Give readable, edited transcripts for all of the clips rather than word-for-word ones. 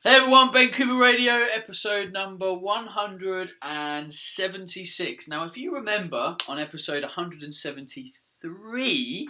Hey everyone, Ben Coomber Radio, episode number 176. Now, if you remember, on episode 173,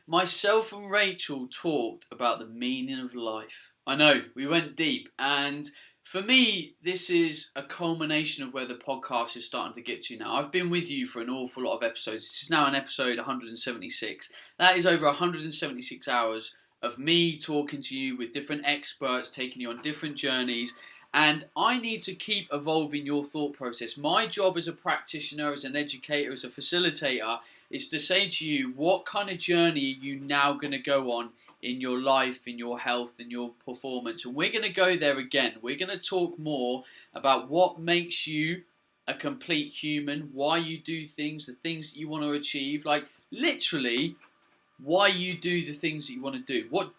myself and Rachel talked about the meaning of life. I know, we went deep, and for me, this is a culmination of where the podcast is starting to get to now. I've been with you for an awful lot of episodes. This is now an episode 176. That is over 176 hours of me talking to you with different experts, taking you on different journeys, and I need to keep evolving your thought process. My job as a practitioner, as an educator, as a facilitator, is to say to you, what kind of journey are you now going to go on in your life, in your health, in your performance? And we're going to go there again. We're going to talk more about what makes you a complete human, why you do things, the things that you want to achieve, like literally why you do the things that you want to do, what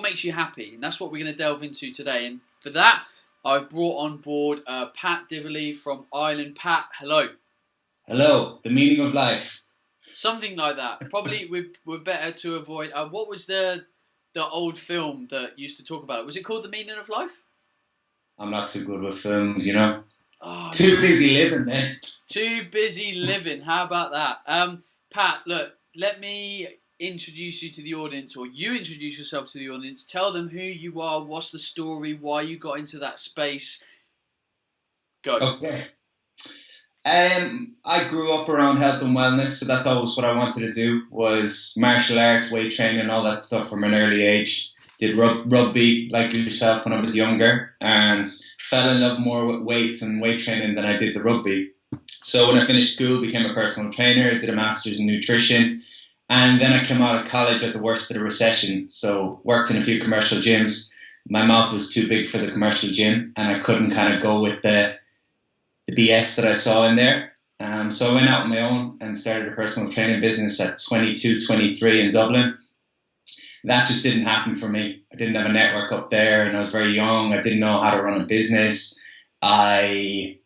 makes you happy, and that's what we're going to delve into today. And for that, I've brought on board Pat Divilly from Ireland. Pat, hello. Hello. The meaning of life. Something like that. Probably we're better to avoid. What was the old film that used to talk about it? Was it called The Meaning of Life? I'm not so good with films, you know. Oh, too busy living, man. Too busy living. How about that? Pat, look, let me introduce you to the audience, or you introduce yourself to the audience. Tell them who you are, what's the story, why you got into that space. Go. Okay. I grew up around health and wellness, so that's always what I wanted to do, was martial arts, weight training, all that stuff from an early age. Did rugby like yourself when I was younger, and fell in love more with weights and weight training than I did the rugby. So when I finished school, became a personal trainer, did a master's in nutrition. And then I came out of college at the worst of the recession, so worked in a few commercial gyms. My mouth was too big for the commercial gym, and I couldn't kind of go with the BS that I saw in there. So I went out on my own and started a personal training business at 22, 23 in Dublin. That just didn't happen for me. I didn't have a network up there, and I was very young. I didn't know how to run a business. I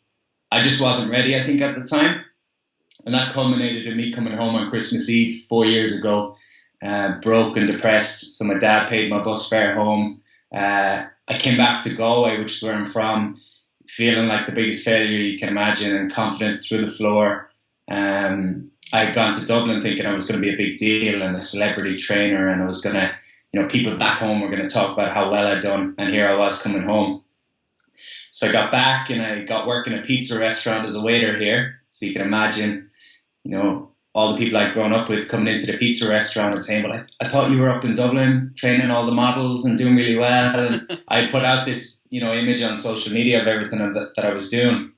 just wasn't ready, I think, at the time. And that culminated in me coming home on Christmas Eve 4 years ago, broke and depressed. So my dad paid my bus fare home. I came back to Galway, which is where I'm from, feeling like the biggest failure you can imagine, and confidence through the floor. I had gone to Dublin thinking I was going to be a big deal and a celebrity trainer, and I was going to, people back home were going to talk about how well I'd done. And here I was coming home. So I got back and I got work in a pizza restaurant as a waiter here. So you can imagine, all the people I'd grown up with coming into the pizza restaurant and saying, well, I thought you were up in Dublin training all the models and doing really well. And I put out this, image on social media of everything that I was doing.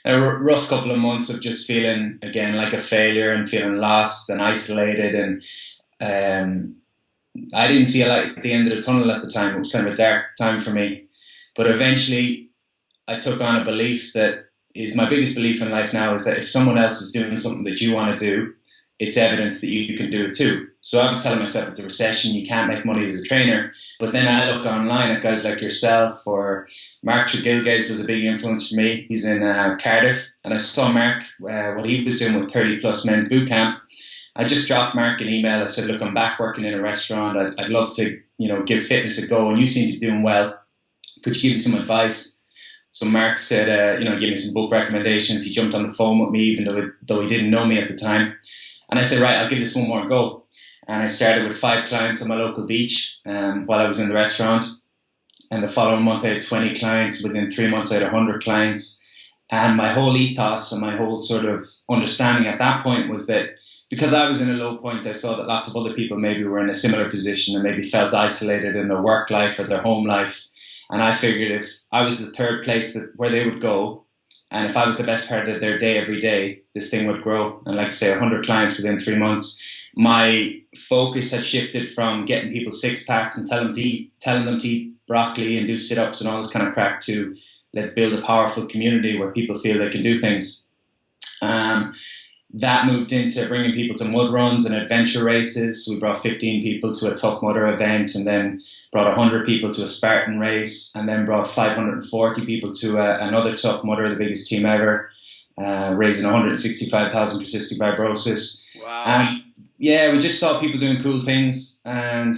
A rough couple of months of just feeling, again, like a failure and feeling lost and isolated. And I didn't see a light at the end of the tunnel at the time. It was kind of a dark time for me. But eventually I took on a belief that is my biggest belief in life now, is that if someone else is doing something that you want to do, it's evidence that you can do it too. So I was telling myself it's a recession, you can't make money as a trainer. But then I look online at guys like yourself, or Mark Tregelge's was a big influence for me. He's in Cardiff, and I saw Mark, what he was doing with 30 plus men's boot camp. I just dropped Mark an email. I said, look, I'm back working in a restaurant. I'd love to, give fitness a go, and you seem to be doing well. Could you give me some advice? So Mark said, give me some book recommendations. He jumped on the phone with me, even though he didn't know me at the time. And I said, right, I'll give this one more go. And I started with 5 clients on my local beach while I was in the restaurant. And the following month I had 20 clients. Within 3 months I had 100 clients. And my whole ethos and my whole sort of understanding at that point was that because I was in a low point, I saw that lots of other people maybe were in a similar position and maybe felt isolated in their work life or their home life. And I figured if I was the third place where they would go, and if I was the best part of their day every day, this thing would grow. And like I say, 100 clients within 3 months. My focus had shifted from getting people 6-packs and telling them to eat broccoli and do sit-ups and all this kind of crap to let's build a powerful community where people feel they can do things. That moved into bringing people to mud runs and adventure races. We brought 15 people to a Tough Mudder event, and then brought 100 people to a Spartan race, and then brought 540 people to another Tough Mudder, the biggest team ever, raising 165,000 for cystic fibrosis. Wow. We just saw people doing cool things, and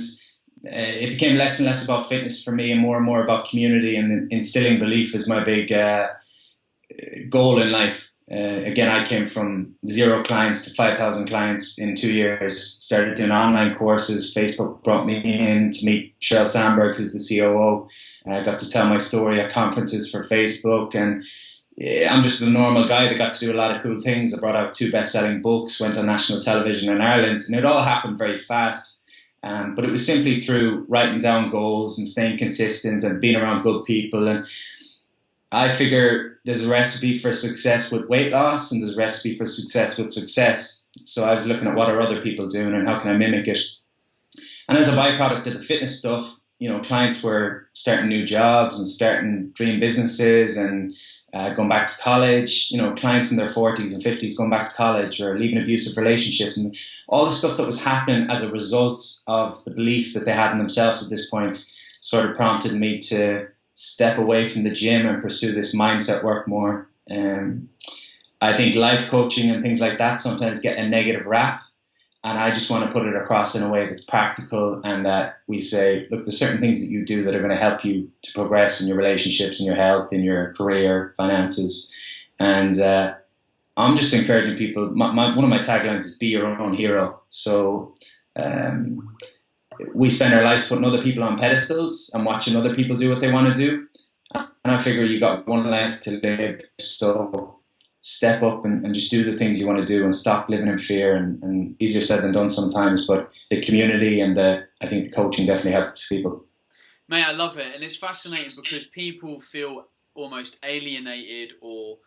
it became less and less about fitness for me and more about community, and instilling belief is my big goal in life. Again, I came from 0 clients to 5,000 clients in 2 years. Started doing online courses. Facebook brought me in to meet Sheryl Sandberg, who's the COO. I got to tell my story at conferences for Facebook, and I'm just a normal guy that got to do a lot of cool things. I brought out 2 best-selling books, went on national television in Ireland, and it all happened very fast. But it was simply through writing down goals and staying consistent and being around good people. And I figure there's a recipe for success with weight loss, and there's a recipe for success with success. So I was looking at what are other people doing and how can I mimic it. And as a byproduct of the fitness stuff, clients were starting new jobs and starting dream businesses and going back to college. Clients in their 40s and 50s going back to college or leaving abusive relationships, and all the stuff that was happening as a result of the belief that they had in themselves at this point sort of prompted me to step away from the gym and pursue this mindset work more. I think life coaching and things like that sometimes get a negative rap, and I just want to put it across in a way that's practical, and that we say, look, there's certain things that you do that are going to help you to progress in your relationships, in your health, in your career, finances. And I'm just encouraging people. One of my taglines is be your own hero. So we spend our lives putting other people on pedestals and watching other people do what they want to do. And I figure you got one life to live, so step up and just do the things you want to do and stop living in fear. And easier said than done sometimes, but the community and I think the coaching definitely helps people. Mate, I love it. And it's fascinating because people feel almost alienated or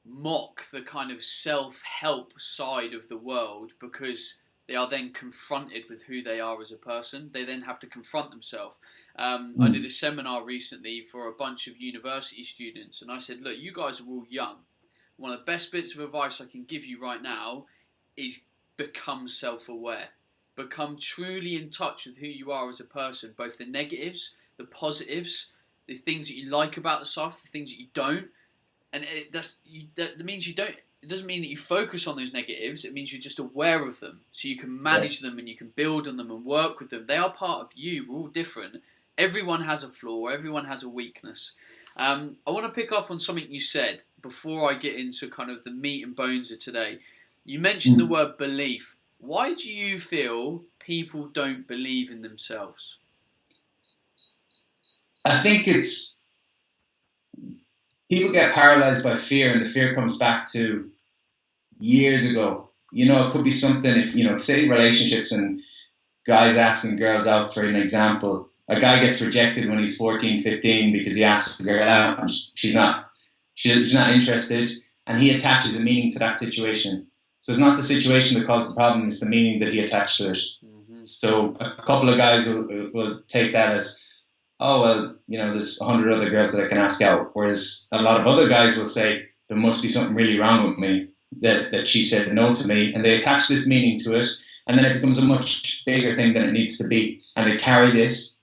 mock the kind of self-help side of the world because they are then confronted with who they are as a person. They then have to confront themselves. I did a seminar recently for a bunch of university students, and I said, look, you guys are all young. One of the best bits of advice I can give you right now is become self-aware. Become truly in touch with who you are as a person, both the negatives, the positives, the things that you like about the stuff, the things that you don't. And that means you don't. It doesn't mean that you focus on those negatives. It means you're just aware of them, so you can manage them and you can build on them and work with them. They are part of you. We're all different. Everyone has a flaw. Everyone has a weakness. I want to pick up on something you said before I get into kind of the meat and bones of today. You mentioned the word belief. Why do you feel people don't believe in themselves? I think it's people get paralyzed by fear, and the fear comes back to years ago. It could be something if, say relationships and guys asking girls out, for an example. A guy gets rejected when he's 14, 15 because he asks a girl out and she's not interested, and he attaches a meaning to that situation. So it's not the situation that caused the problem, it's the meaning that he attached to it. Mm-hmm. So a couple of guys will take that as, oh, well, there's 100 other girls that I can ask out. Whereas a lot of other guys will say, there must be something really wrong with me that she said no to me. And they attach this meaning to it. And then it becomes a much bigger thing than it needs to be. And they carry this.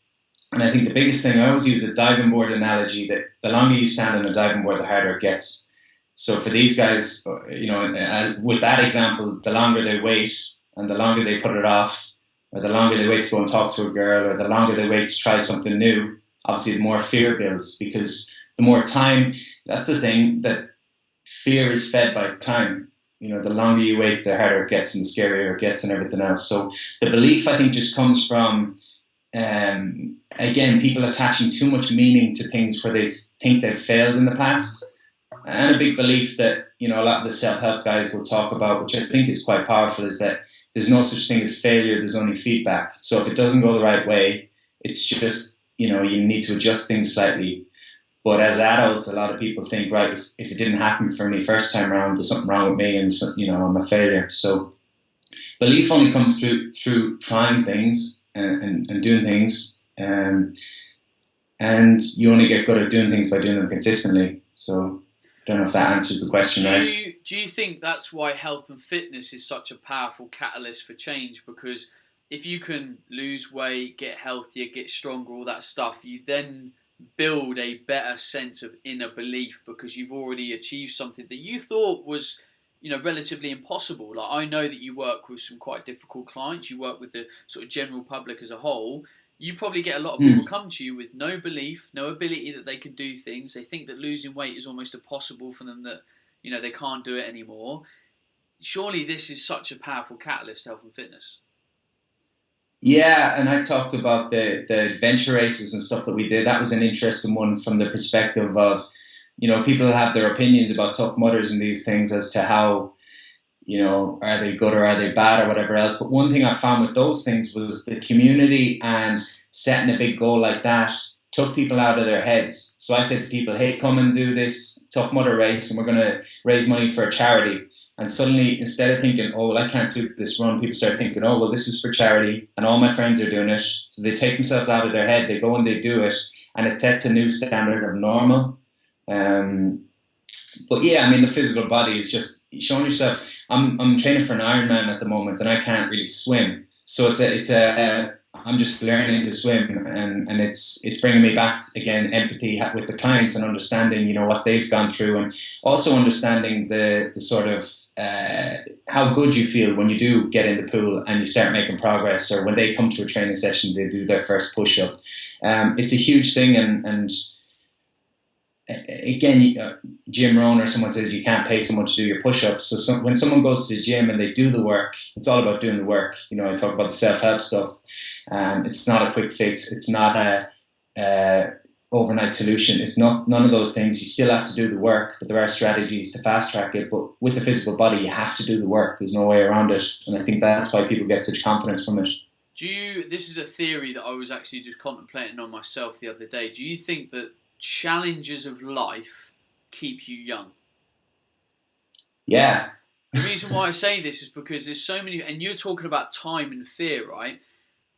And I think the biggest thing, I always use a diving board analogy, that the longer you stand on a diving board, the harder it gets. So for these guys, with that example, the longer they wait and the longer they put it off, or the longer they wait to go and talk to a girl, or the longer they wait to try something new, obviously the more fear builds, because the more time, that's the thing, that fear is fed by time. The longer you wait, the harder it gets and the scarier it gets and everything else. So the belief, I think, just comes from, again, people attaching too much meaning to things where they think they've failed in the past. And a big belief that, a lot of the self-help guys will talk about, which I think is quite powerful, is that there's no such thing as failure, there's only feedback. So if it doesn't go the right way, it's just, you need to adjust things slightly. But as adults, a lot of people think, right, if it didn't happen for me first time around, there's something wrong with me and, I'm a failure. So belief only comes through trying things and doing things. And you only get good at doing things by doing them consistently. So I don't know if that answers the question, right? Do you think that's why health and fitness is such a powerful catalyst for change? Because if you can lose weight, get healthier, get stronger, all that stuff, you then build a better sense of inner belief because you've already achieved something that you thought was, relatively impossible. Like, I know that you work with some quite difficult clients. You work with the sort of general public as a whole. You probably get a lot of people come to you with no belief, no ability that they can do things. They think that losing weight is almost impossible for them, that they can't do it anymore. Surely this is such a powerful catalyst to health and fitness. Yeah, and I talked about the adventure races and stuff that we did. That was an interesting one from the perspective of, people have their opinions about Tough Mudders and these things as to how, are they good or are they bad or whatever else. But one thing I found with those things was the community and setting a big goal like that took people out of their heads. So I said to people, hey, come and do this Tough Mudder race and we're going to raise money for a charity. And suddenly, instead of thinking, oh, well, I can't do this run, people start thinking, oh, well, this is for charity and all my friends are doing it. So they take themselves out of their head, they go and they do it, and it sets a new standard of normal. But yeah, the physical body is just showing yourself. I'm training for an Ironman at the moment and I can't really swim. So I'm just learning to swim, and it's bringing me back again empathy with the clients and understanding what they've gone through, and also understanding the sort of how good you feel when you do get in the pool and you start making progress, or when they come to a training session, they do their first push-up. It's a huge thing, and again, Jim Rohn or someone says you can't pay someone to do your push-ups. So when someone goes to the gym and they do the work, it's all about doing the work. I talk about the self-help stuff. It's not a quick fix. It's not a overnight solution. It's not none of those things. You still have to do the work, but there are strategies to fast track it. But with the physical body, you have to do the work. There's no way around it. And I think that's why people get such confidence from it. This is a theory that I was actually just contemplating on myself the other day. Do you think that challenges of life keep you young? Yeah. The reason why I say this is because there's so many, and you're talking about time and fear, right?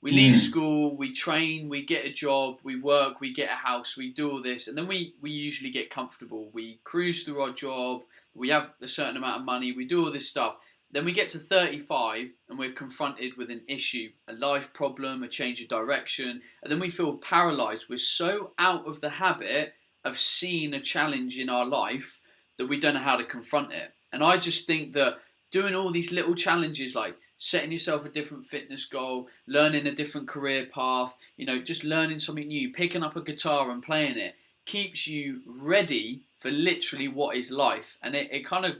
We leave school, we train, we get a job, we work, we get a house, we do all this, and then we usually get comfortable. We cruise through our job, we have a certain amount of money, we do all this stuff. Then we get to 35 and we're confronted with an issue, a life problem, a change of direction, and then we feel paralysed. We're so out of the habit of seeing a challenge in our life that we don't know how to confront it. And I just think that doing all these little challenges, like setting yourself a different fitness goal, learning a different career path, just learning something new, picking up a guitar and playing it, keeps you ready for literally what is life. And it kind of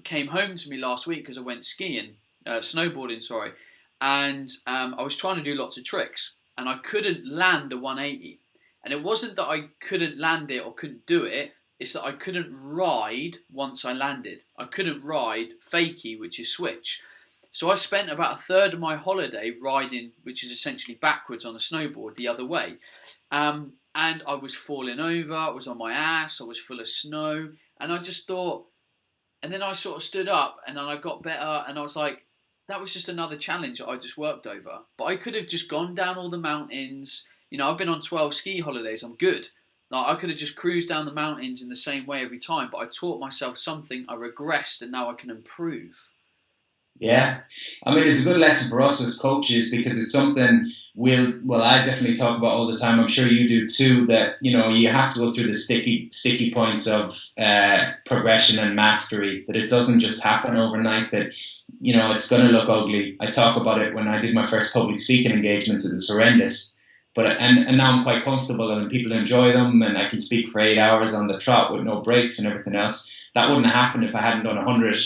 came home to me last week because I went snowboarding, and I was trying to do lots of tricks and I couldn't land a 180. And it wasn't that I couldn't land it or couldn't do it, it's that I couldn't ride once I landed. I couldn't ride fakie, which is switch. So I spent about a third of my holiday riding, which is essentially backwards on a snowboard, the other way. And I was falling over, I was on my ass, I was full of snow, and I just thought, and then I sort of stood up and then I got better and I was like, that was just another challenge that I just worked over. But I could have just gone down all the mountains. I've been on 12 ski holidays, I'm good. Like, I could have just cruised down the mountains in the same way every time, but I taught myself something, I regressed, and now I can improve. Yeah, it's a good lesson for us as coaches, because it's something I definitely talk about all the time. I'm sure you do too, that you have to go through the sticky points of progression and mastery, that it doesn't just happen overnight, that it's going to look ugly. I talk about it when I did my first public speaking engagements. It was horrendous. But and now I'm quite comfortable and people enjoy them, and I can speak for 8 hours on the trot with no breaks and everything else. That wouldn't have happened if I hadn't done 100,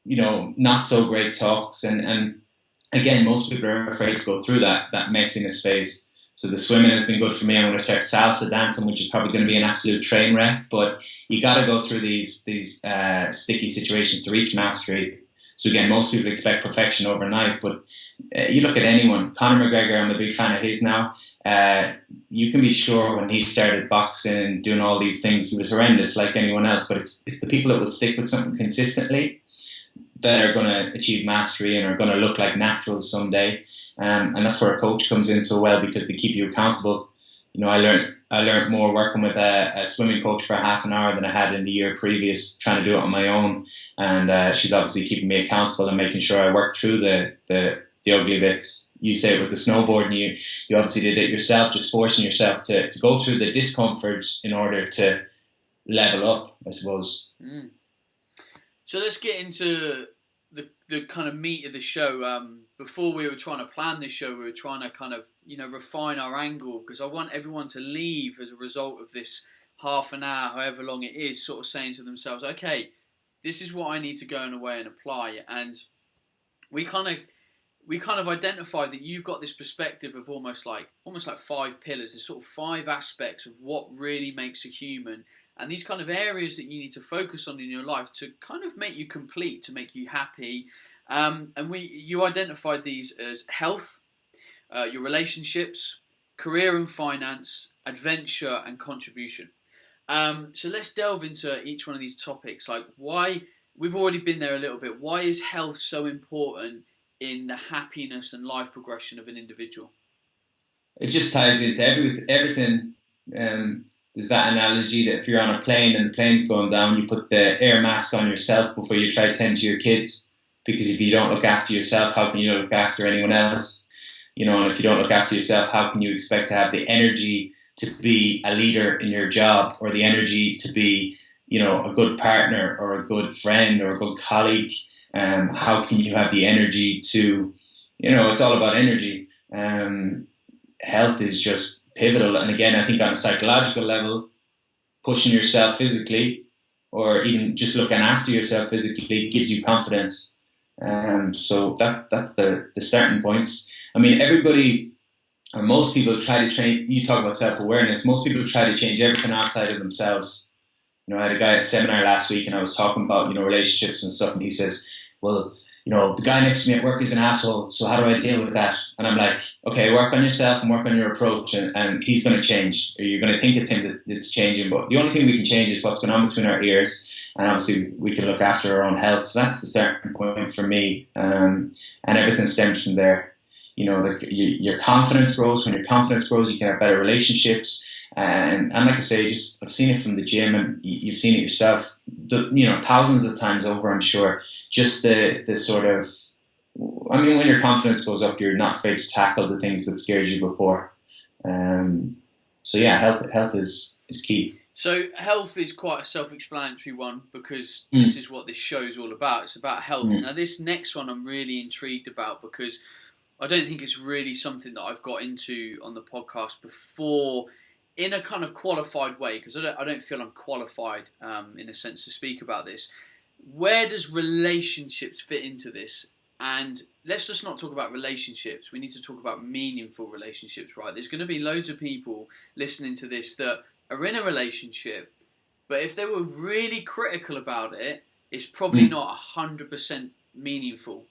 not so great talks. And again, most people are afraid to go through that messiness phase. So the swimming has been good for me. I'm going to start salsa dancing, which is probably going to be an absolute train wreck. But you got to go through these sticky situations to reach mastery. So again, most people expect perfection overnight, but you look at anyone. Conor McGregor, I'm a big fan of his now. You can be sure when he started boxing and doing all these things, he was horrendous like anyone else. But it's the people that would stick with something consistently that are going to achieve mastery and are going to look like naturals someday. And that's where a coach comes in so well, because they keep you accountable. I learned more working with a swimming coach for half an hour than I had in the year previous, trying to do it on my own. And she's obviously keeping me accountable and making sure I work through the ugly bits. You say it with the snowboard, and you obviously did it yourself, just forcing yourself to go through the discomfort in order to level up, I suppose. So let's get into the kind of meat of the show before we were trying to plan this show, we were trying to kind of, refine our angle, because I want everyone to leave as a result of this half an hour, however long it is, sort of saying to themselves, okay, this is what I need to go away and apply. And we kind of identified that you've got this perspective of almost like 5 pillars. There's sort of 5 aspects of what really makes a human, and these kind of areas that you need to focus on in your life to kind of make you complete, to make you happy. And you identified these as health, your relationships, career and finance, adventure, and contribution. So let's delve into each one of these topics. Like, why, we've already been there a little bit, why is health so important in the happiness and life progression of an individual? It just ties into everything. There's that analogy that if you're on a plane and the plane's going down, you put the air mask on yourself before you try to tend to your kids. Because if you don't look after yourself, how can you look after anyone else? And if you don't look after yourself, how can you expect to have the energy to be a leader in your job, or the energy to be, a good partner or a good friend or a good colleague? How can you have the energy to, it's all about energy. Health is just pivotal. And again, I think on a psychological level, pushing yourself physically, or even just looking after yourself physically, gives you confidence. So that's the starting points. I mean, everybody, or most people, try to train. You talk about self-awareness. Most people try to change everything outside of themselves. I had a guy at a seminar last week, and I was talking about relationships and stuff, and he says, "Well, the guy next to me at work is an asshole. So how do I deal with that?" And I'm like, "Okay, work on yourself and work on your approach, and he's going to change. Or you're going to think it's him that's changing, but the only thing we can change is what's going on between our ears." And obviously, we can look after our own health. So that's the starting point for me, and everything stems from there. Your confidence grows. When your confidence grows, you can have better relationships. And like I say, I've seen it from the gym, and you've seen it yourself. Thousands of times over, I'm sure. Just the sort of, when your confidence goes up, you're not afraid to tackle the things that scared you before. So yeah, health is key. So health is quite a self-explanatory one, because this is what this show is all about. It's about health. Now this next one I'm really intrigued about, because I don't think it's really something that I've got into on the podcast before in a kind of qualified way, because I don't feel I'm qualified in a sense to speak about this. Where does relationships fit into this? And let's just not talk about relationships. We need to talk about meaningful relationships, right? There's going to be loads of people listening to this that are in a relationship, but if they were really critical about it, it's probably not 100% meaningful,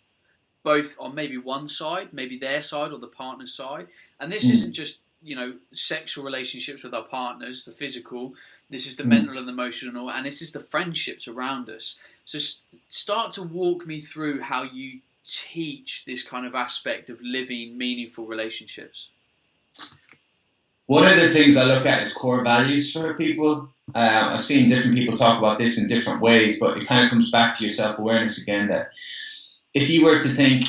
both on maybe one side, maybe their side or the partner's side. And this isn't just, sexual relationships with our partners, the physical. This is the mental and the emotional, and this is the friendships around us. So start to walk me through how you teach this kind of aspect of living meaningful relationships. One of the things I look at is core values for people. I've seen different people talk about this in different ways, but it kind of comes back to your self-awareness again, that if you were to think,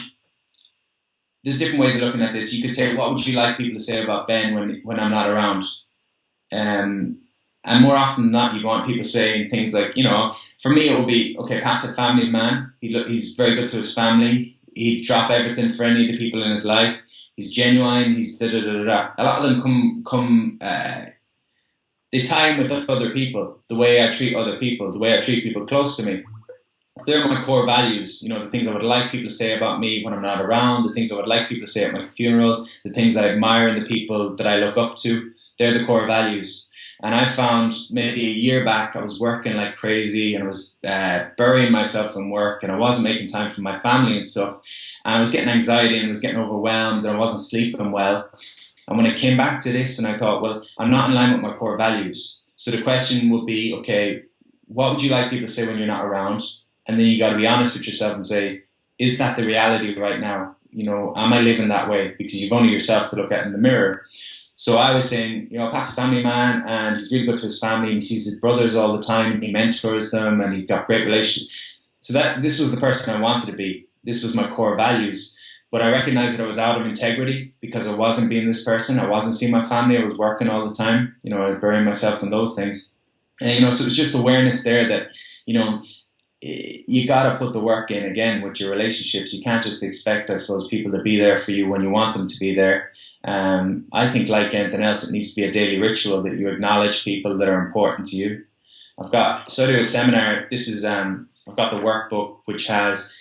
there's different ways of looking at this. You could say, what would you like people to say about Ben when I'm not around? And more often than not, you want people saying things like, for me it would be, okay, Pat's a family man. He's very good to his family. He'd drop everything for any of the people in his life. He's genuine. He's da-da-da-da-da. A lot of them come they tie in with other people, the way I treat other people, the way I treat people close to me. So they're my core values, the things I would like people to say about me when I'm not around, the things I would like people to say at my funeral, the things I admire in the people that I look up to. They're the core values. And I found maybe a year back, I was working like crazy, and I was burying myself in work, and I wasn't making time for my family and stuff. And I was getting anxiety, and I was getting overwhelmed, and I wasn't sleeping well. And when I came back to this, and I thought, well, I'm not in line with my core values. So the question would be, okay, what would you like people to say when you're not around? And then you got to be honest with yourself and say, is that the reality right now? Am I living that way? Because you've only yourself to look at in the mirror. So I was saying, Pat's a family man, and he's really good to his family. He sees his brothers all the time. He mentors them, and he's got great relationships. So this was the person I wanted to be. This was my core values. But I recognized that I was out of integrity because I wasn't being this person. I wasn't seeing my family. I was working all the time. I was burying myself in those things. And, so it was just awareness there that, you got to put the work in again with your relationships. You can't just expect, I suppose, people to be there for you when you want them to be there. I think, like anything else, it needs to be a daily ritual that you acknowledge people that are important to you. So I do a seminar. This is, I've got the workbook, which has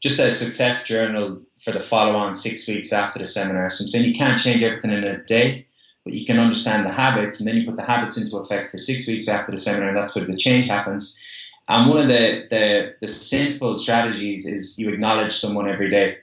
just a success journal for the follow-on 6 weeks after the seminar. So I'm saying you can't change everything in a day, but you can understand the habits, and then you put the habits into effect for 6 weeks after the seminar, and that's where the change happens. And one of the simple strategies is you acknowledge someone every day.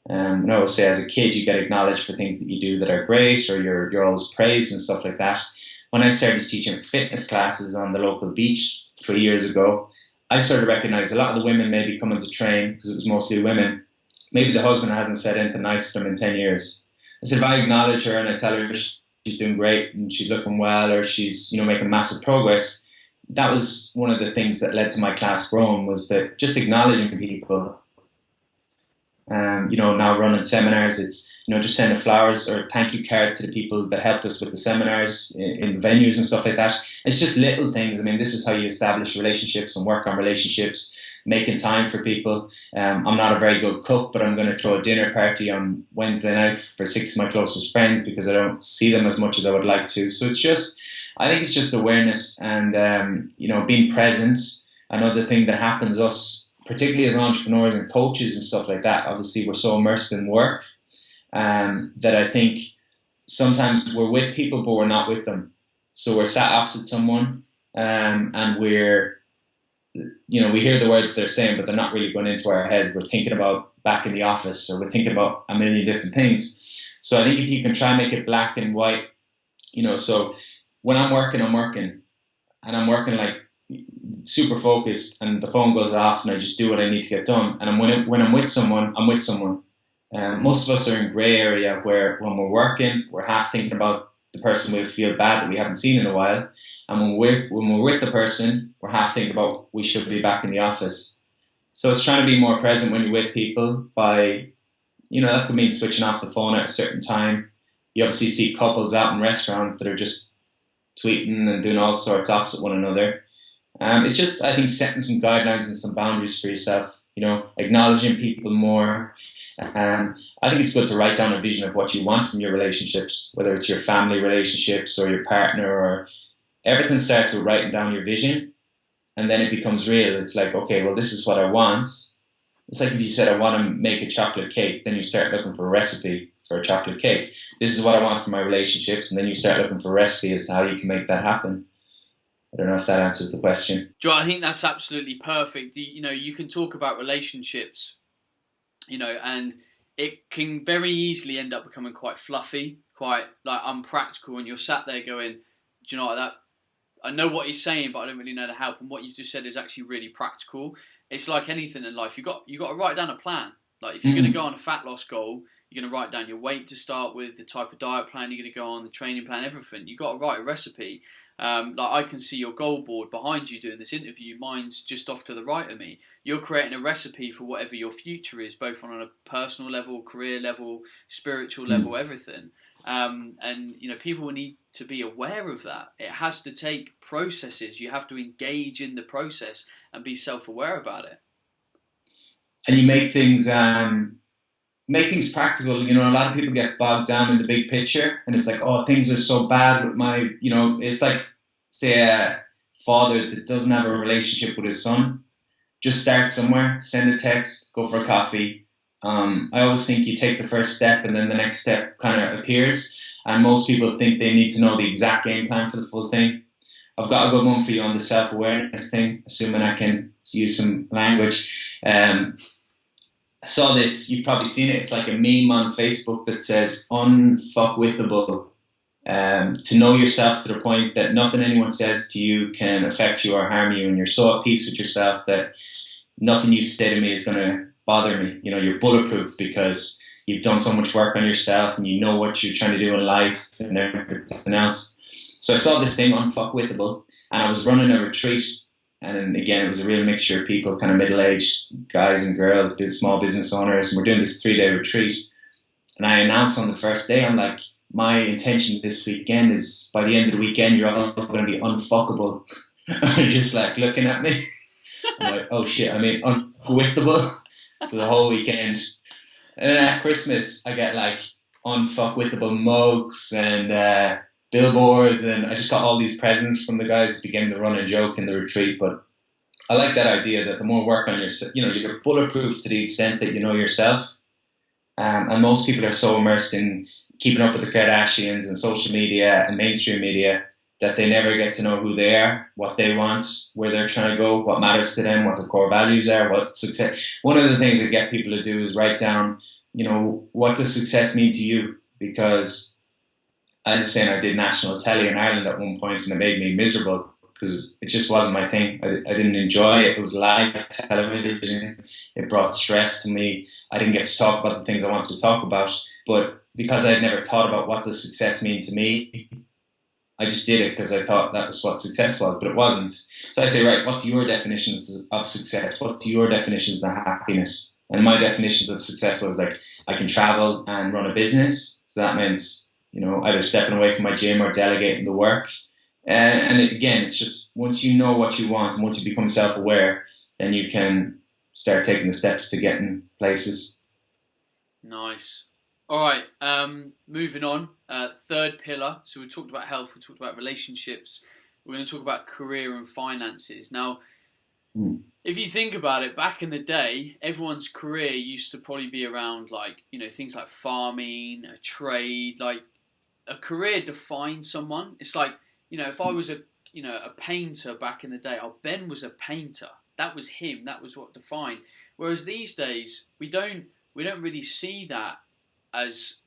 Say as a kid, you get acknowledged for things that you do that are great, or you're always praised and stuff like that. When I started teaching fitness classes on the local beach 3 years ago, I sort of recognized a lot of the women maybe coming to train, because it was mostly women. Maybe the husband hasn't said anything nice to them in 10 years. I said, if I acknowledge her and I tell her she's doing great and she's looking well, or she's making massive progress, that was one of the things that led to my class growing, was that just acknowledging people. Now running seminars, it's, just sending flowers or thank you card to the people that helped us with the seminars in the venues and stuff like that. It's just little things. I mean, this is how you establish relationships and work on relationships, making time for people. I'm not a very good cook, but I'm going to throw a dinner party on Wednesday night for 6 of my closest friends because I don't see them as much as I would like to. So I think it's just awareness and, being present. Another thing that happens us, particularly as entrepreneurs and coaches and stuff like that, obviously we're so immersed in work that I think sometimes we're with people, but we're not with them. So we're sat opposite someone and we hear the words they're saying, but they're not really going into our heads. We're thinking about back in the office, or we're thinking about a million different things. So I think if you can try and make it black and white, so when I'm working, and I'm working like super focused, and the phone goes off and I just do what I need to get done. And when I'm with someone, I'm with someone. Most of us are in grey area where when we're working, we're half thinking about the person we feel bad that we haven't seen in a while. And when we're with the person, we're half thinking about we should be back in the office. So it's trying to be more present when you're with people by, that could mean switching off the phone at a certain time. You obviously see couples out in restaurants that are just tweeting and doing all sorts opposite one another. It's just, I think, setting some guidelines and some boundaries for yourself, acknowledging people more. I think it's good to write down a vision of what you want from your relationships, whether it's your family relationships or your partner, or everything starts with writing down your vision, and then it becomes real. It's like, okay, well, this is what I want. It's like if you said, I want to make a chocolate cake, then you start looking for a recipe for a chocolate cake. This is what I want for my relationships, and then you start looking for a recipe as to how you can make that happen. I don't know if that answers the question. Joe, I think that's absolutely perfect. You can talk about relationships, and it can very easily end up becoming quite fluffy, quite like unpractical, and you're sat there going, do you know what, that I know what he's saying, but I don't really know the help. And what you've just said is actually really practical. It's like anything in life. You got to write down a plan. Like if you're going to go on a fat loss goal, you're going to write down your weight to start with, the type of diet plan you're going to go on, the training plan, everything. You've got to write a recipe. Like I can see your goal board behind you doing this interview. Mine's just off to the right of me. You're creating a recipe for whatever your future is, both on a personal level, career level, spiritual level, everything. And people need to be aware of that. It has to take processes. You have to engage in the process and be self-aware about it. And you make things practical. A lot of people get bogged down in the big picture, and it's like, oh, things are so bad with my, it's like, say, a father that doesn't have a relationship with his son. Just start somewhere, send a text, go for a coffee. I always think you take the first step and then the next step kind of appears. And most people think they need to know the exact game plan for the full thing. I've got a good one for you on the self-awareness thing, assuming I can use some language. I saw this, you've probably seen it, it's like a meme on Facebook that says, unfuckwithable. To know yourself to the point that nothing anyone says to you can affect you or harm you, and you're so at peace with yourself that nothing you say to me is going to bother me. You're bulletproof because you've done so much work on yourself and you know what you're trying to do in life and everything else. So I saw this thing, unfuckwithable, and I was running a retreat. And again, it was a real mixture of people, kind of middle-aged guys and girls, small business owners, and we're doing this 3-day retreat. And I announced on the first day, I'm like, my intention this weekend is by the end of the weekend, you're all going to be unfuckable. And they're just like looking at me. I'm like, oh shit, I mean, unfuckwittable. So the whole weekend. And then at Christmas, I get like unfuckwittable mugs and billboards, and I just got all these presents from the guys. It became the running joke in the retreat. But I like that idea that the more work on yourself, you're bulletproof to the extent that you know yourself. And most people are so immersed in keeping up with the Kardashians and social media and mainstream media that they never get to know who they are, what they want, where they're trying to go, what matters to them, what their core values are, what success. One of the things that get people to do is write down, what does success mean to you? Because I understand I did national telly in Ireland at one point, and it made me miserable because it just wasn't my thing. I didn't enjoy it. It was live television. It brought stress to me. I didn't get to talk about the things I wanted to talk about. But because I had never thought about what does success mean to me, I just did it because I thought that was what success was, but it wasn't. So I say, right, what's your definitions of success? What's your definitions of happiness? And my definitions of success was like, I can travel and run a business. So that meant, either stepping away from my gym or delegating the work. And again, it's just once you know what you want and once you become self-aware, then you can start taking the steps to getting places. Nice. All right, moving on. Third pillar. So we talked about health, we talked about relationships. We're going to talk about career and finances. Now, if you think about it, back in the day, everyone's career used to probably be around things like farming, a trade. Like a career defined someone. It's like, if I was a painter back in the day, Ben was a painter. That was him. That was what defined. Whereas these days, we don't really see that as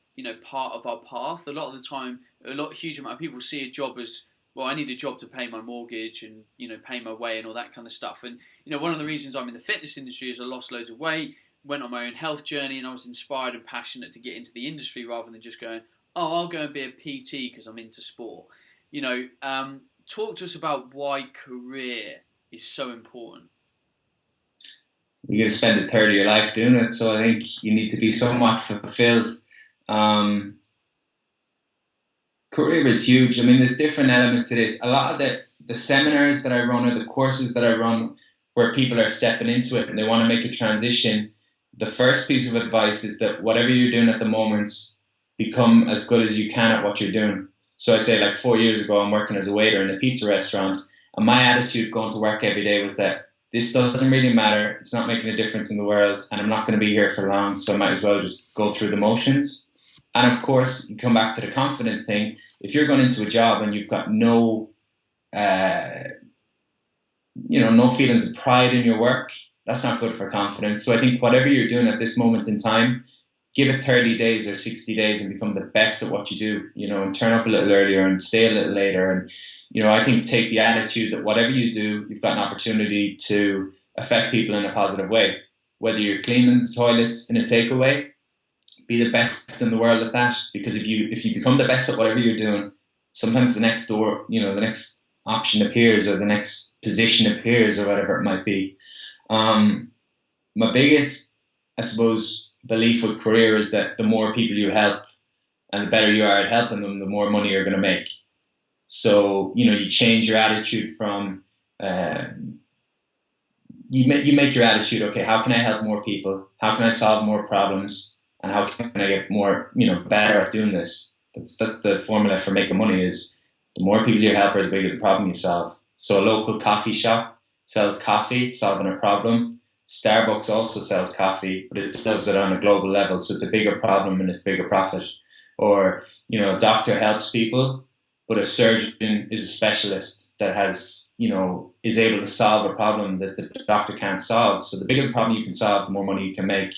part of our path. A lot of the time, huge amount of people see a job as, well, I need a job to pay my mortgage and pay my way and all that kind of stuff. And one of the reasons I'm in the fitness industry is I lost loads of weight, went on my own health journey, and I was inspired and passionate to get into the industry rather than just going, oh, I'll go and be a PT because I'm into sport. Talk to us about why career is so important. You're going to spend a third of your life doing it, so I think you need to be somewhat fulfilled. Career is huge. I mean, there's different elements to this. A lot of the seminars that I run or the courses that I run where people are stepping into it and they want to make a transition, the first piece of advice is that whatever you're doing at the moment, become as good as you can at what you're doing. So I say, like 4 years ago, I'm working as a waiter in a pizza restaurant, and my attitude going to work every day was that this doesn't really matter, it's not making a difference in the world, and I'm not going to be here for long, so I might as well just go through the motions. And of course, you come back to the confidence thing. If you're going into a job and you've got no feelings of pride in your work, that's not good for confidence. So I think whatever you're doing at this moment in time, give it 30 days or 60 days and become the best at what you do, and turn up a little earlier and stay a little later. And, I think take the attitude that whatever you do, you've got an opportunity to affect people in a positive way. Whether you're cleaning the toilets in a takeaway, be the best in the world at that. Because if you become the best at whatever you're doing, sometimes the next door, the next option appears or the next position appears or whatever it might be. My biggest, I suppose, belief with career is that the more people you help and the better you are at helping them, the more money you're going to make. So, you change your attitude from, you make your attitude, okay, how can I help more people? How can I solve more problems? And how can I get more, better at doing this? That's the formula for making money is the more people you help, or the bigger the problem you solve. So a local coffee shop sells coffee, it's solving a problem. Starbucks also sells coffee, but it does it on a global level. So it's a bigger problem and it's bigger profit. Or, a doctor helps people, but a surgeon is a specialist that has, is able to solve a problem that the doctor can't solve. So the bigger the problem you can solve, the more money you can make.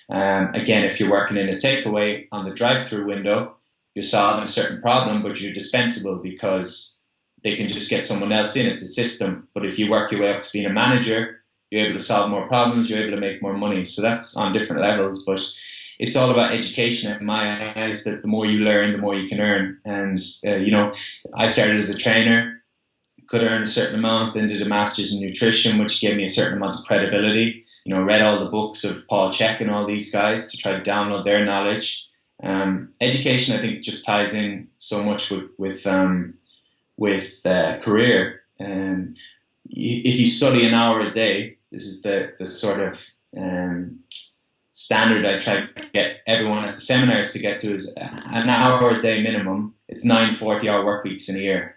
Again, if you're working in a takeaway on the drive-through window, you're solving a certain problem, but you're dispensable because they can just get someone else in. It's a system. But if you work your way up to being a manager, you're able to solve more problems, you're able to make more money. So that's on different levels, but it's all about education in my eyes, that the more you learn, the more you can earn. And, I started as a trainer, could earn a certain amount, then did a master's in nutrition, which gave me a certain amount of credibility. Read all the books of Paul Chek and all these guys to try to download their knowledge. Education, I think, just ties in so much with career. if you study an hour a day, this is the sort of standard I try to get everyone at the seminars to get to, is an hour a day minimum. It's 9 40-hour work weeks in a year.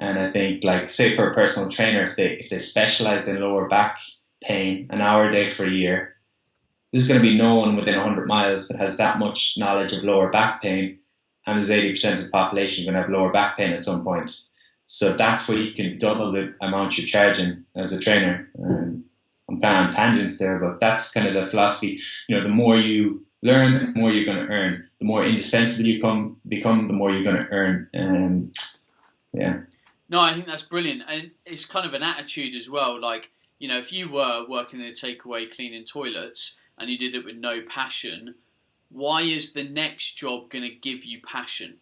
And I think, like, say for a personal trainer, if they specialized in lower back pain, an hour a day for a year, there's going to be no one within 100 miles that has that much knowledge of lower back pain, and there's 80% of the population going to have lower back pain at some point. So that's where you can double the amount you're charging as a trainer. I'm kind of on tangents there, but that's kind of the philosophy. You know, the more you learn, the more you're going to earn. The more indispensable you become, the more you're going to earn. Yeah. No, I think that's brilliant. And it's kind of an attitude as well. Like, you know, if you were working in a takeaway cleaning toilets and you did it with no passion, why is the next job going to give you passion?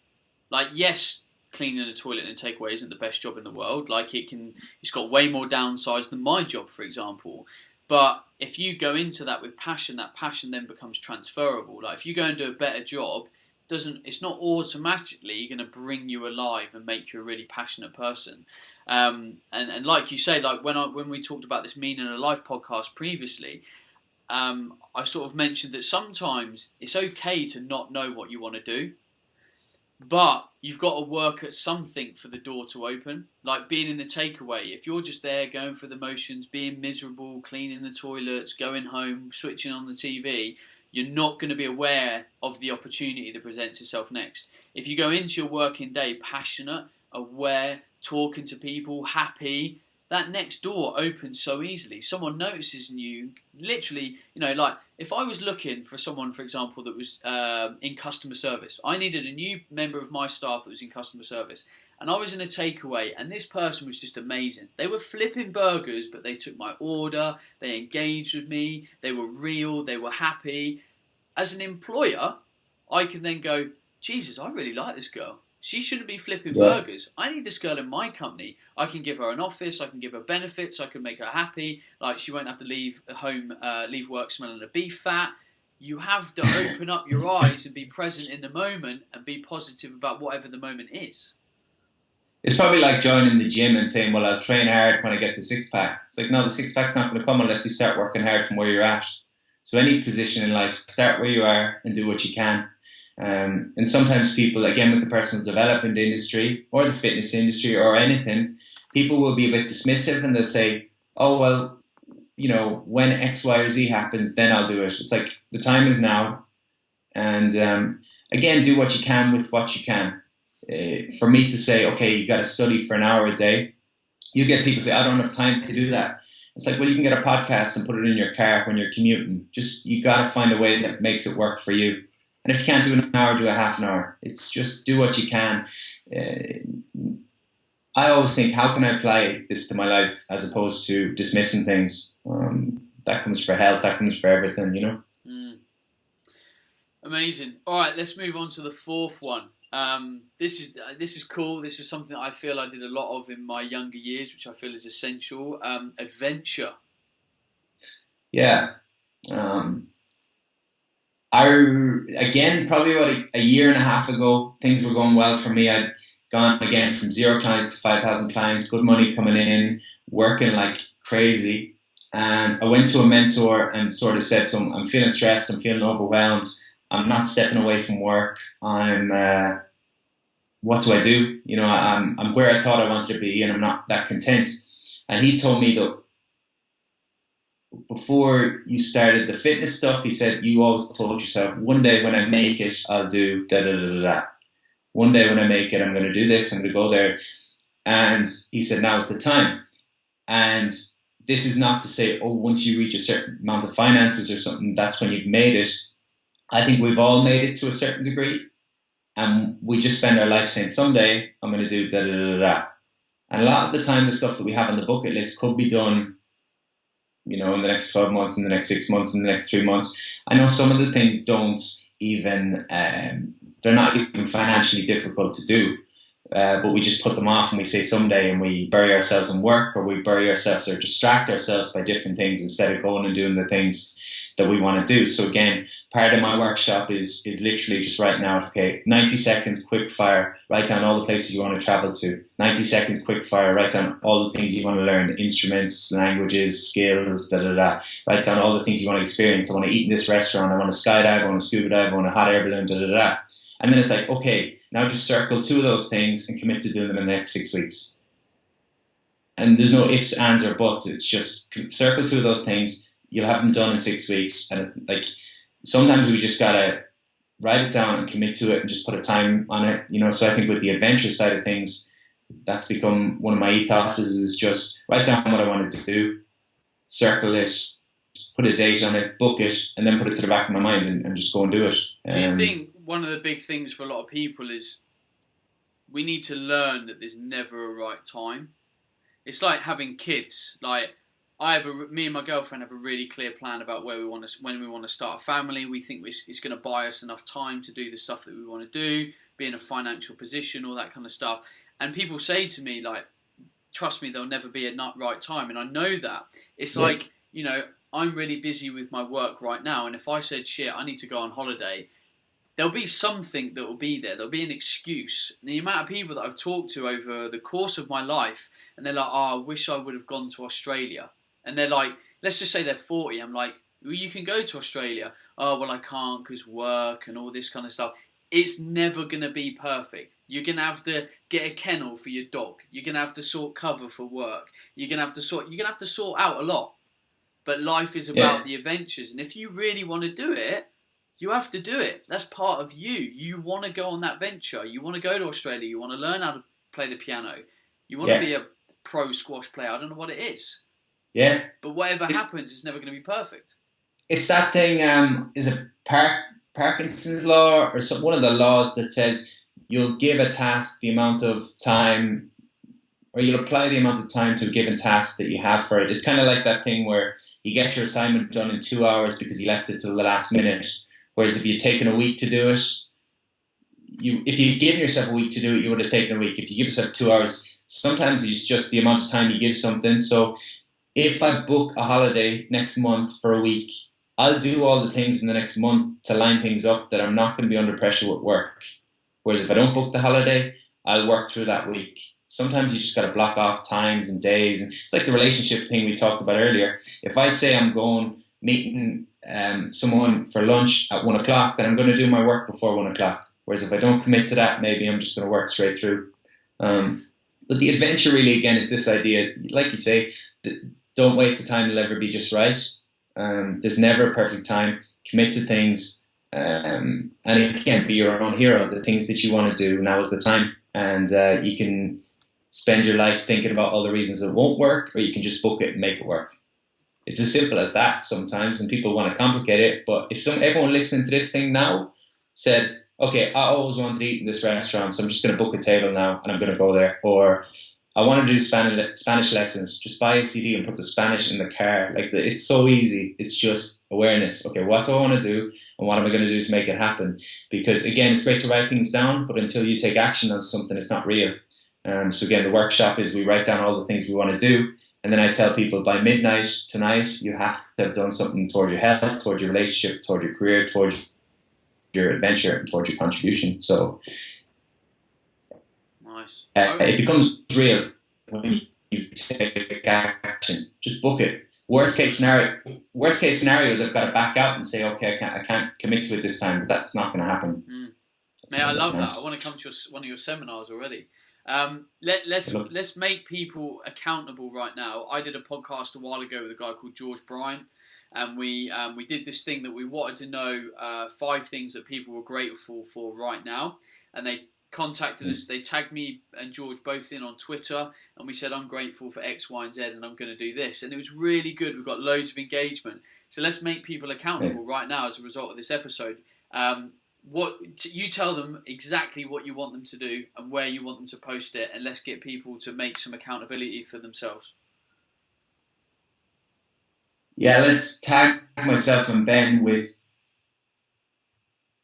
Like, yes, cleaning a toilet in a takeaway isn't the best job in the world. Like, it's got way more downsides than my job, for example. But if you go into that with passion, that passion then becomes transferable. Like, if you go and do a better job, it's not automatically going to bring you alive and make you a really passionate person. And like you say, like when we talked about this Meaning of Life podcast previously, I sort of mentioned that sometimes it's okay to not know what you want to do, but you've got to work at something for the door to open. Like being in the takeaway, if you're just there going through the motions, being miserable, cleaning the toilets, going home, switching on the TV, you're not going to be aware of the opportunity that presents itself next. If you go into your working day passionate, aware, talking to people, happy, that next door opens so easily. Someone notices you, literally, you know, like if I was looking for someone, for example, that was in customer service, I needed a new member of my staff that was in customer service, and I was in a takeaway, and this person was just amazing. They were flipping burgers, but they took my order, they engaged with me, they were real, they were happy. As an employer, I can then go, Jesus, I really like this girl. She shouldn't be flipping burgers. I need this girl in my company. I can give her an office, I can give her benefits, I can make her happy. Like, she won't have to leave work smelling of beef fat. You have to open up your eyes and be present in the moment and be positive about whatever the moment is. It's probably like joining the gym and saying, well, I'll train hard when I get the six-pack. It's like, no, the six-pack's not going to come unless you start working hard from where you're at. So any position in life, start where you are and do what you can. And sometimes people, again, with the personal development industry or the fitness industry or anything, people will be a bit dismissive and they'll say, oh, well, you know, when X, Y, or Z happens, then I'll do it. It's like, the time is now. And again, do what you can with what you can. For me to say, okay, you got to study for an hour a day, you get people say, I don't have time to do that. It's like, well, you can get a podcast and put it in your car when you're commuting. Just, you got to find a way that makes it work for you. And if you can't do an hour, do a half an hour. It's just do what you can. I always think, how can I apply this to my life as opposed to dismissing things? That comes for health, that comes for everything, you know? Amazing. All right, let's move on to the fourth one. This is cool. This is something I feel I did a lot of in my younger years, which I feel is essential. Adventure. Yeah. Again, probably about a year and a half ago, things were going well for me. I'd gone again from 0 clients to 5,000 clients, good money coming in, working like crazy. And I went to a mentor and sort of said to him, I'm feeling stressed, I'm feeling overwhelmed, I'm not stepping away from work. What do I do? You know, I'm where I thought I wanted to be and I'm not that content. And he told me that before you started the fitness stuff, he said, you always told yourself, one day when I make it, I'll do da da da da da. One day when I make it, I'm going to do this, I'm going to go there. And he said, now's the time. And this is not to say, oh, once you reach a certain amount of finances or something, that's when you've made it. I think we've all made it to a certain degree. And we just spend our life saying, someday I'm going to do da da da da. And a lot of the time, the stuff that we have on the bucket list could be done, you know, in the next 12 months, in the next 6 months, in the next 3 months. I know some of the things don't even, they're not even financially difficult to do, but we just put them off and we say someday, and we bury ourselves in work, or we bury ourselves or distract ourselves by different things instead of going and doing the things that we want to do. So again, part of my workshop is literally just writing out, okay, 90 seconds quick fire, write down all the places you want to travel to. 90 seconds quick fire, write down all the things you want to learn, instruments, languages, skills, Write down all the things you want to experience. I want to eat in this restaurant, I want to skydive, I want to scuba dive, I want a hot air balloon, And then it's like, okay, now just circle 2 of those things and commit to doing them in the next 6 weeks. And there's no ifs, ands, or buts. It's just circle 2 of those things. You'll have them done in 6 weeks. And it's like, sometimes we just gotta write it down and commit to it and just put a time on it. So I think with the adventure side of things, that's become one of my ethoses, is just write down what I want to do, circle it, put a date on it, book it, and then put it to the back of my mind and just go and do it. Do you think one of the big things for a lot of people is we need to learn that there's never a right time? It's like having kids. Like, me and my girlfriend have a really clear plan about when we want to start a family. We think it's going to buy us enough time to do the stuff that we want to do, be in a financial position, all that kind of stuff. And people say to me, like, trust me, there'll never be a right time. And I know that. It's like, I'm really busy with my work right now. And if I said, shit, I need to go on holiday, there'll be something that will be there. There'll be an excuse. And the amount of people that I've talked to over the course of my life, and they're like, I wish I would have gone to Australia. And they're like, let's just say they're 40. I'm like, well, you can go to Australia. Oh, well, I can't because work and all this kind of stuff. It's never going to be perfect. You're going to have to get a kennel for your dog. You're going to have to sort cover for work. You're going to have to sort out a lot. But life is about the adventures. And if you really want to do it, you have to do it. That's part of you. You want to go on that venture. You want to go to Australia. You want to learn how to play the piano. You want to be a pro squash player. I don't know what it is. Yeah. But whatever happens, it's never going to be perfect. It's that thing, is it Parkinson's Law or one of the laws that says you'll give a task the amount of time, or you'll apply the amount of time to a given task that you have for it. It's kind of like that thing where you get your assignment done in 2 hours because you left it till the last minute. Whereas if you'd taken a week to do it, if you'd given yourself a week to do it, you would have taken a week. If you give yourself 2 hours, sometimes it's just the amount of time you give something. So if I book a holiday next month for a week, I'll do all the things in the next month to line things up that I'm not going to be under pressure with work. Whereas if I don't book the holiday, I'll work through that week. Sometimes you just got to block off times and days. And it's like the relationship thing we talked about earlier. If I say I'm going meeting someone for lunch at 1 o'clock, then I'm going to do my work before 1 o'clock. Whereas if I don't commit to that, maybe I'm just going to work straight through. But the adventure really, again, is this idea, like you say, that don't wait, the time will ever be just right. There's never a perfect time. Commit to things. And again, be your own hero. The things that you want to do, now is the time. And you can spend your life thinking about all the reasons it won't work, or you can just book it and make it work. It's as simple as that sometimes, and people want to complicate it. But if everyone listening to this thing now said, okay, I always wanted to eat in this restaurant, so I'm just going to book a table now and I'm going to go there. Or I want to do Spanish lessons. Just buy a CD and put the Spanish in the car. It's so easy. It's just awareness. Okay, what do I want to do? And what am I going to do to make it happen? Because again, it's great to write things down, but until you take action on something, it's not real. So again, the workshop is we write down all the things we want to do. And then I tell people by midnight tonight, you have to have done something toward your health, toward your relationship, toward your career, towards your adventure, and towards your contribution. So nice. It becomes real when you take action. Just book it. Worst case scenario, they've got to back out and say, okay, I can't commit to it this time. But that's not going to happen. Mate, I love that. I want to come to one of your seminars already. Let's make people accountable right now. I did a podcast a while ago with a guy called George Bryan, and we did this thing that we wanted to know 5 things that people were grateful for right now, and they contacted us. They tagged me and George both in on Twitter, and we said, I'm grateful for X, Y, and Z, and I'm going to do this. And it was really good. We've got loads of engagement. So let's make people accountable right now as a result of this episode. You tell them exactly what you want them to do and where you want them to post it, and let's get people to make some accountability for themselves. Yeah, let's tag myself and Ben with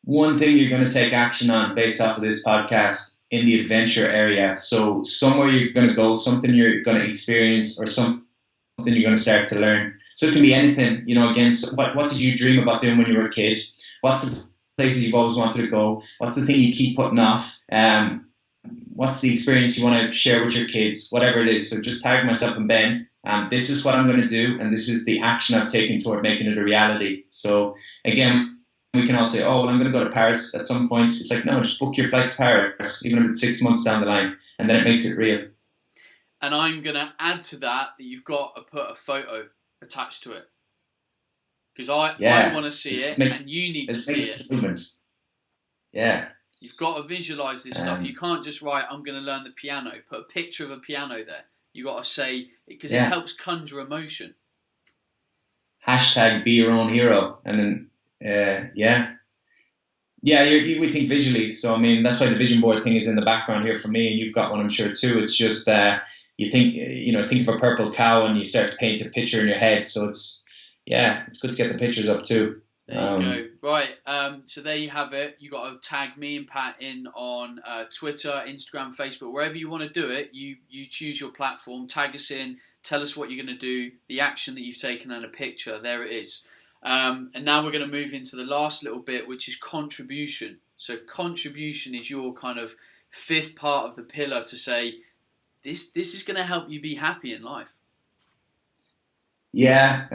one thing you're going to take action on based off of this podcast in the adventure area. So somewhere you're going to go, something you're going to experience, or something you're going to start to learn. So it can be anything, again, so what did you dream about doing when you were a kid? What's the places you've always wanted to go? What's the thing you keep putting off? What's the experience you want to share with your kids? Whatever it is. So just tag myself and Ben. This is what I'm going to do, and this is the action I've taken toward making it a reality. So again, we can all say, oh, well, I'm going to go to Paris at some point. It's like, no, just book your flight to Paris, even if it's 6 months down the line, and then it makes it real. And I'm going to add to that you've got to put a photo attached to it. Because I want to see it, and you need to see it. Yeah. You've got to visualise this stuff. You can't just write, I'm going to learn the piano. Put a picture of a piano there. You've got to say, because it helps conjure emotion. Hashtag be your own hero. And then, we think visually. So, I mean, that's why the vision board thing is in the background here for me, and you've got one, I'm sure, too. It's just, you think of a purple cow and you start to paint a picture in your head. So it's good to get the pictures up too. There you go. Right. So there you have it. You got to tag me and Pat in on Twitter, Instagram, Facebook, wherever you want to do it. You choose your platform, tag us in, tell us what you're going to do, the action that you've taken, and a picture. There it is. And now we're going to move into the last little bit, which is contribution. So contribution is your kind of fifth part of the pillar to say, this is going to help you be happy in life. Yeah,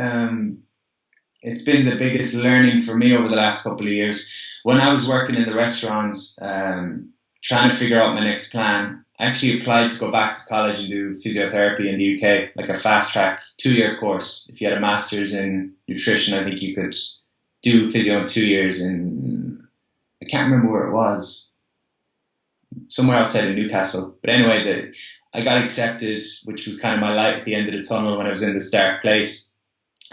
it's been the biggest learning for me over the last couple of years. When I was working in the restaurants, trying to figure out my next plan, I actually applied to go back to college and do physiotherapy in the UK, like a fast track 2-year course. If you had a master's in nutrition, I think you could do physio in 2 years in, I can't remember where it was, somewhere outside of Newcastle. But anyway, I got accepted, which was kind of my light at the end of the tunnel when I was in this dark place.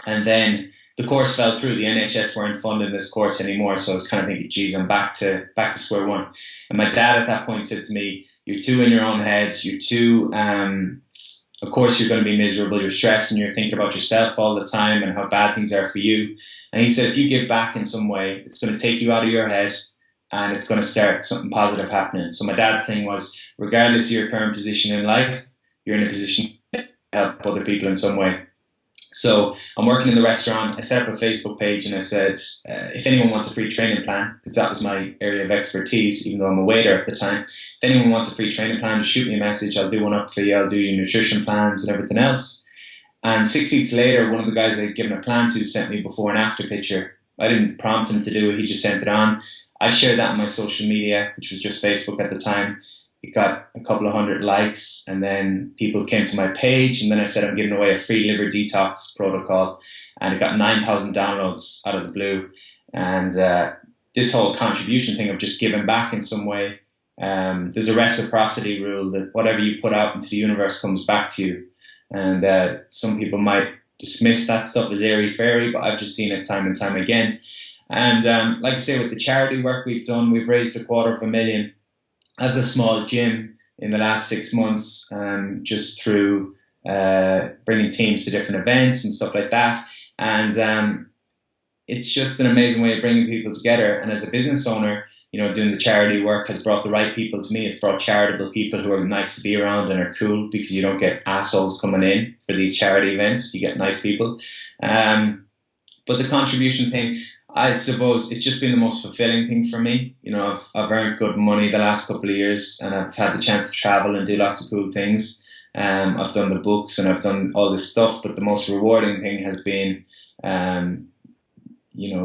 And then the course fell through. The NHS weren't funding this course anymore. So I was kind of thinking, geez, I'm back to square one. And my dad at that point said to me, you're too in your own head. You're too, of course, you're going to be miserable. You're stressed and you're thinking about yourself all the time and how bad things are for you. And he said, if you give back in some way, it's going to take you out of your head, and it's going to start something positive happening. So my dad's thing was, regardless of your current position in life, you're in a position to help other people in some way. So I'm working in the restaurant. I set up a Facebook page and I said, if anyone wants a free training plan, because that was my area of expertise, even though I'm a waiter at the time, if anyone wants a free training plan, just shoot me a message. I'll do one up for you. I'll do your nutrition plans and everything else. And 6 weeks later, one of the guys I'd given a plan to sent me before and after picture. I didn't prompt him to do it. He just sent it on. I shared that on my social media, which was just Facebook at the time. It got a couple of hundred likes, and then people came to my page, and then I said I'm giving away a free liver detox protocol, and it got 9,000 downloads out of the blue. And this whole contribution thing of just giving back in some way, there's a reciprocity rule that whatever you put out into the universe comes back to you. And some people might dismiss that stuff as airy-fairy, but I've just seen it time and time again. And like I say, with the charity work we've done, we've raised $250,000 as a small gym in the last 6 months, just through bringing teams to different events and stuff like that. And it's just an amazing way of bringing people together. And as a business owner, doing the charity work has brought the right people to me. It's brought charitable people who are nice to be around and are cool, because you don't get assholes coming in for these charity events. You get nice people. But the contribution thing, I suppose it's just been the most fulfilling thing for me. I've earned good money the last couple of years, and I've had the chance to travel and do lots of cool things. I've done the books and I've done all this stuff, but the most rewarding thing has been,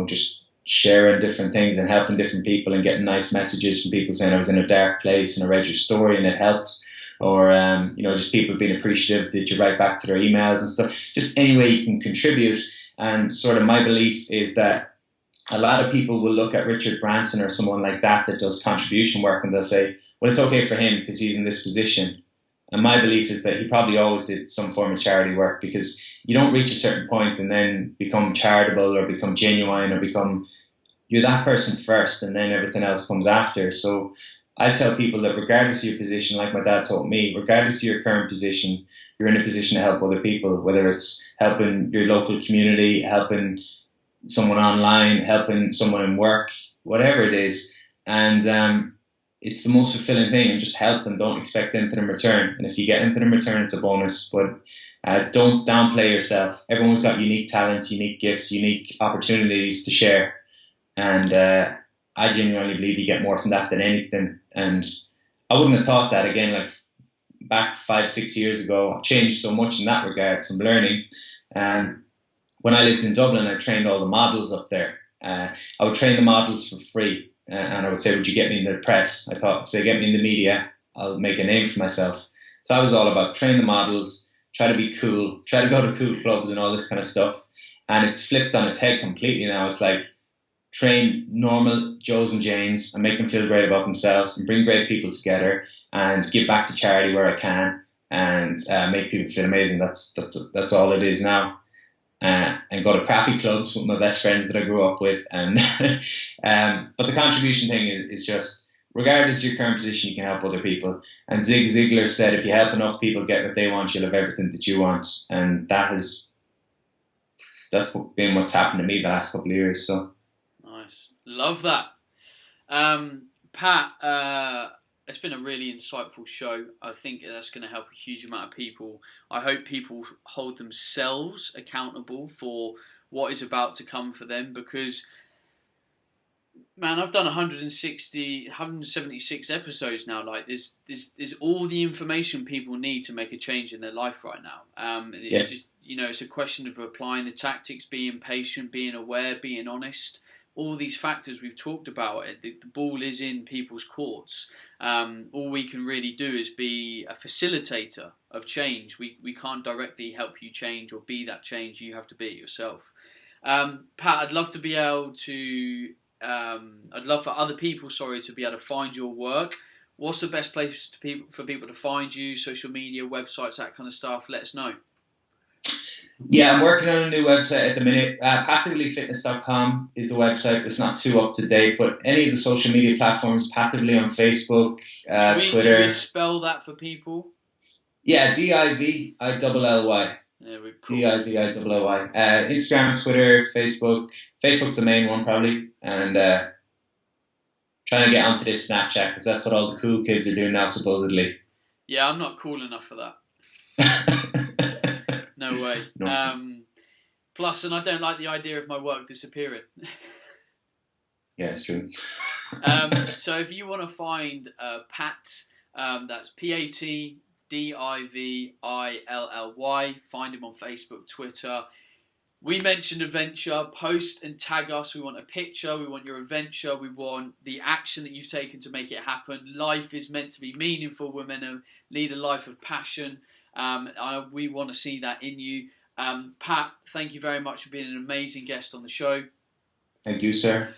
just sharing different things and helping different people and getting nice messages from people saying I was in a dark place and I read your story and it helped. Or, just people being appreciative that you write back to their emails and stuff. Just any way you can contribute. And sort of my belief is that a lot of people will look at Richard Branson or someone like that does contribution work, and they'll say, well, it's okay for him because he's in this position. And my belief is that he probably always did some form of charity work, because you don't reach a certain point and then become charitable or become genuine or you're that person first, and then everything else comes after. So I tell people that regardless of your position, like my dad taught me, regardless of your current position, you're in a position to help other people, whether it's helping your local community, helping someone online, helping someone in work, whatever it is. And it's the most fulfilling thing. And just help and don't expect anything in return. And if you get anything in return, it's a bonus. But Don't downplay yourself. Everyone's got unique talents, unique gifts, unique opportunities to share. And I genuinely believe you get more from that than anything. And I wouldn't have thought that again, like back 5-6 years ago. I've changed so much in that regard from learning. And when I lived in Dublin, I trained all the models up there. I would train the models for free. And I would say, would you get me in the press? I thought, if they get me in the media, I'll make a name for myself. So I was all about train the models, try to be cool, try to go to cool clubs and all this kind of stuff. And it's flipped on its head completely now. It's like, train normal Joes and Janes and make them feel great about themselves and bring great people together and give back to charity where I can and make people feel amazing. That's all it is now. And go to crappy clubs with my best friends that I grew up with. And but the contribution thing is just, regardless of your current position, you can help other people. And Zig Ziglar said, if you help enough people get what they want, you'll have everything that you want. And that's been what's happened to me the last couple of years. So. Nice. Love that. Pat, it's been a really insightful show. I think that's going to help a huge amount of people. I hope people hold themselves accountable for what is about to come for them, because, man, I've done 176 episodes now. Like, there's all the information people need to make a change in their life right now. It's just, it's a question of applying the tactics, being patient, being aware, being honest. All these factors we've talked about, the ball is in people's courts. All we can really do is be a facilitator of change. We can't directly help you change or be that change. You have to be it yourself. Pat, I'd love to be able to. I'd love for other people, to be able to find your work. What's the best place for people to find you? Social media, websites, that kind of stuff. Let us know. Yeah, I'm working on a new website at the minute. PatDivillyFitness.com is the website. It's not too up to date, but any of the social media platforms, Pat Divilly on Facebook, Twitter. Should we spell that for people? Yeah, Divilly. Yeah, we're cool. Divilly. Instagram, Twitter, Facebook. Facebook's the main one probably, and trying to get onto this Snapchat because that's what all the cool kids are doing now, supposedly. Yeah, I'm not cool enough for that. No way. No. Plus, and I don't like the idea of my work disappearing. Yeah, it's true. So if you want to find Pat, that's PatDivilly, find him on Facebook, Twitter. We mentioned adventure. Post and tag us. We want a picture. We want your adventure. We want the action that you've taken to make it happen. Life is meant to be meaningful. We're meant to lead a life of passion. We want to see that in you. Pat, thank you very much for being an amazing guest on the show. Thank you, sir.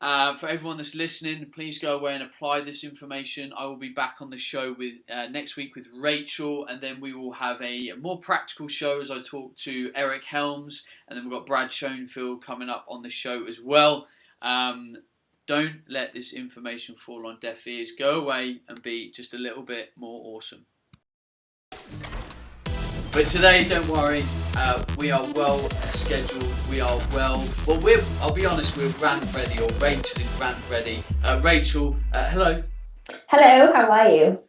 For everyone that's listening, please go away and apply this information. I will be back on the show with next week with Rachel, and then we will have a more practical show as I talk to Eric Helms, and then we've got Brad Schoenfield coming up on the show as well. Don't let this information fall on deaf ears. Go away and be just a little bit more awesome. But today, don't worry, we are well scheduled, we are I'll be honest, we're rant ready, or Rachel is rant ready. Rachel, hello. Hello, how are you?